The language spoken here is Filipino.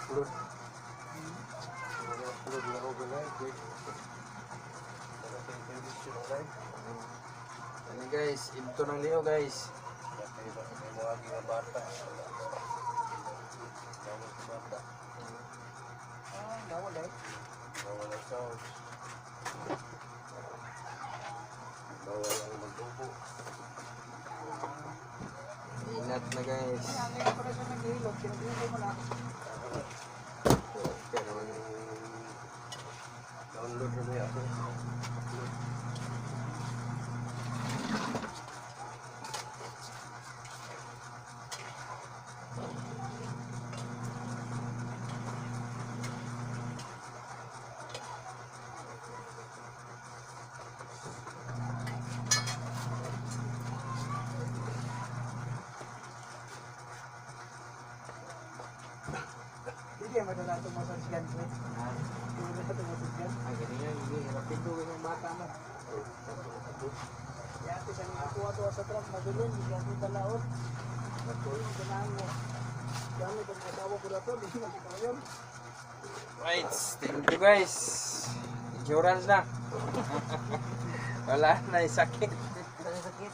upload. Upload na ako live. Ano guys, ito ng Leo guys. Bawal ang sound. Bawal ang mag-ubo. Inat na guys. Pero Download na may ako. Hindi, madala ito masasyan ko. Hindi na ito masasyan. ang ganyan, hindi rapid ko yung mata mo. Kaya ito sa mga kuha-tuwa sa truck, madulong, hindi ako dalaot. Matulong, ganahan mo. Gamit ang asawa ko na ito, hindi na ito yun. Right, thank you guys. Insurance na. Wala na, sakit. Sakit,